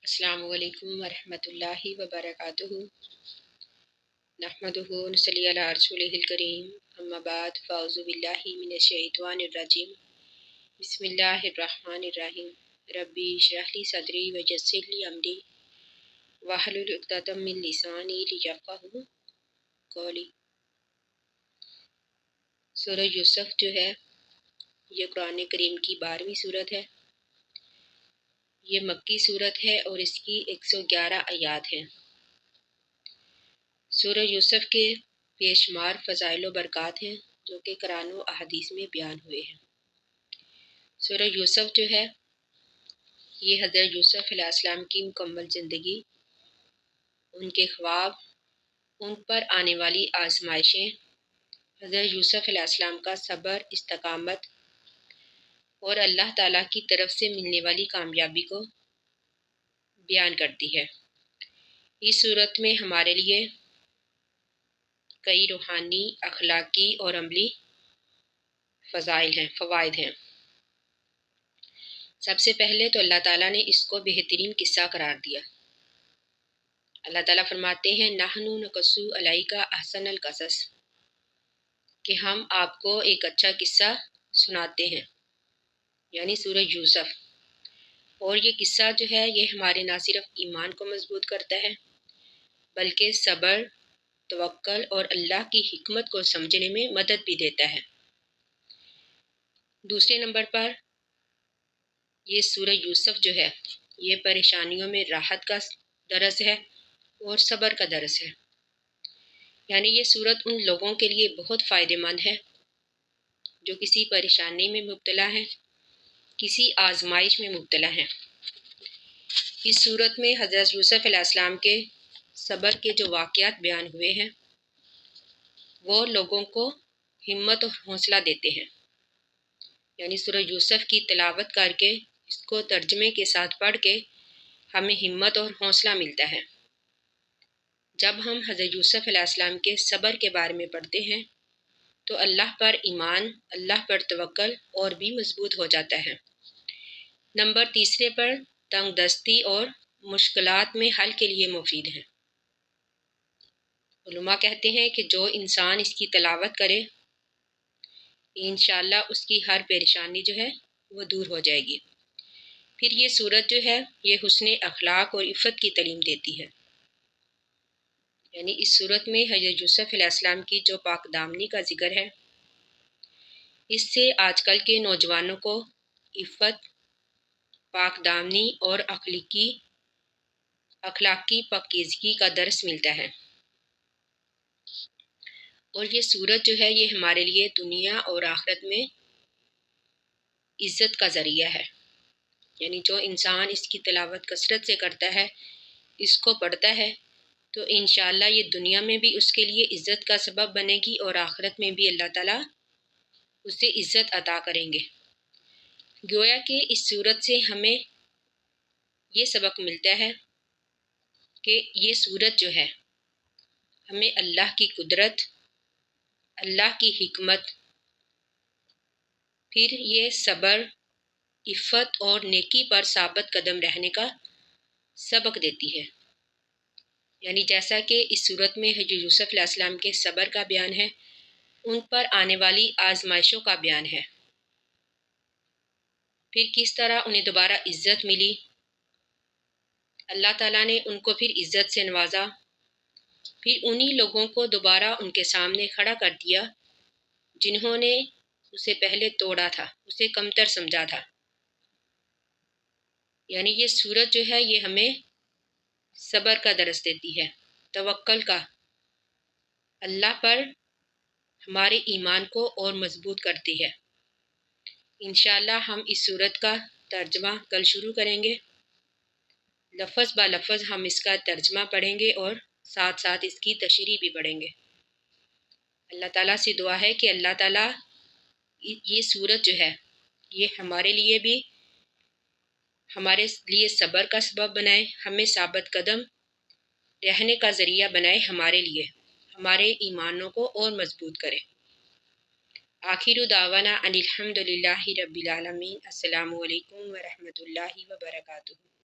अस्सलामु अलैकुम वरहमतुल्लाहि वबरकातुहू। नहमदुहु व नसल्ली अला रसूलिहिल करीम। अम्मा बाद फ़अऊज़ु बिल्लाहि मिनश शैतानिर रजीम। बिस्मिल्लाहिर रहमानिर रहीम। रब्बी इश्रह ली सदरी व यस्सिर ली अमरी वहलुल उक़दतम मिन लिसानी लियफ़क़हू क़ौली। सूरह यूसुफ जो है ये कुरान करीम की 12वीं सूरत है। ये मक्की सूरत है और इसकी 111 आयात हैं। सूरह यूसुफ के बेशुमार फ़ज़ाइल व बरक़ात हैं जो कि कुरान व अहादीस में बयान हुए हैं। सूरह यूसुफ जो है ये हज़रत यूसुफ अलैहिस्सलाम की मुकम्मल ज़िंदगी, उनके ख्वाब, उन पर आने वाली आज़माइशें, हज़रत यूसुफ अलैहिस्सलाम का सब्र, इस्तिक़ामत और अल्लाह ताला की तरफ से मिलने वाली कामयाबी को बयान करती है। इस सूरत में हमारे लिए कई रूहानी, अखलाकी और अमली फ़वाइद हैं। सबसे पहले तो अल्लाह ताला ने इसको बेहतरीन किस्सा करार दिया। अल्लाह ताला फरमाते हैं नहनु नक़स्सु अलैका अहसनल क़सस, कि हम आपको एक अच्छा किस्सा सुनाते हैं, यानी सूरह यूसुफ। और ये किस्सा जो है ये हमारे ना सिर्फ ईमान को मजबूत करता है बल्कि सब्र, तवक्कुल और अल्लाह की हिकमत को समझने में मदद भी देता है। दूसरे नंबर पर ये सूरह यूसुफ जो है ये परेशानियों में राहत का दरस है और सब्र का दरस है। यानी ये सूरत उन लोगों के लिए बहुत फ़ायदेमंद है जो किसी परेशानी में मुब्तला हैं, किसी आजमाइश में मुब्तला हैं। इस सूरत में हज़रत यूसुफ अलैहिस्सलाम के सब्र के जो वाक़यात बयान हुए हैं वो लोगों को हिम्मत और हौसला देते हैं। यानी सूरह यूसुफ की तिलावत करके, इसको तर्जमे के साथ पढ़ के हमें हिम्मत और हौसला मिलता है। जब हम हज़रत यूसुफ अलैहिस्सलाम के सब्र के बारे में पढ़ते हैं तो अल्लाह पर ईमान, अल्लाह पर तवक्कुल और भी मजबूत हो जाता है। नंबर तीसरे पर तंगदस्ती और मुश्किलात में हल के लिए मुफीद है। उलमा कहते हैं कि जो इंसान इसकी तिलावत करे इंशाअल्लाह उसकी हर परेशानी जो है वो दूर हो जाएगी। फिर ये सूरत जो है ये हुस्न अखलाक और इफ़्फ़त की तालीम देती है। यानी इस सूरत में हज़रत यूसुफ अलैहिस्सलाम की जो पाकदामनी का जिक्र है, इससे आजकल के नौजवानों को इफ़्फ़त, पाकदामनी और अखलाकी पाकीज़गी का दर्स मिलता है। और ये सूरत जो है ये हमारे लिए दुनिया और आखिरत में इज़्ज़त का ज़रिया है। यानी जो इंसान इसकी तिलावत कसरत से करता है, इसको पढ़ता है, तो इंशाअल्लाह ये दुनिया में भी उसके लिए इज़्ज़त का सबब बनेगी और आखिरत में भी अल्लाह ताला उसे इज़्ज़त अता करेंगे। गोया कि इस सूरत से हमें ये सबक मिलता है कि ये सूरत जो है हमें अल्लाह की कुदरत, अल्लाह की हिकमत, फिर ये सब्र, इफ़्फ़त और नेकी पर साबित कदम रहने का सबक देती है। यानी जैसा कि इस सूरत में हज़रत यूसुफ अलैहिस्सलाम के सब्र का बयान है, उन पर आने वाली आजमाइशों का बयान है, फिर किस तरह उन्हें दोबारा इज़्ज़त मिली, अल्लाह ताला ने उनको फिर इज़्ज़त से नवाजा, फिर उन्हीं लोगों को दोबारा उनके सामने खड़ा कर दिया जिन्होंने उसे पहले तोड़ा था, उसे कमतर समझा था। यानी ये सूरत जो है ये हमें सब्र का दर्स देती है, तवक्कुल का, अल्लाह पर हमारे ईमान को और मजबूत करती है। इंशाअल्लाह हम इस सूरत का तर्जमा कल शुरू करेंगे। लफ्ज़ ब लफ्ज़ हम इसका तर्जमा पढ़ेंगे और साथ साथ इसकी तशरीह भी पढ़ेंगे। अल्लाह ताला से दुआ है कि अल्लाह ताला ये सूरत जो है ये हमारे लिए सब्र का सबब बनाए, हमें साबित कदम रहने का ज़रिया बनाए, हमारे लिए हमारे ईमानों को और मजबूत करे। आखिरु दावाना अनिल हम्दुलिल्लाहि रब्बिल आलमीन। अस्सलामु अलैकुम व रहमतुल्लाहि व बरकातुहू।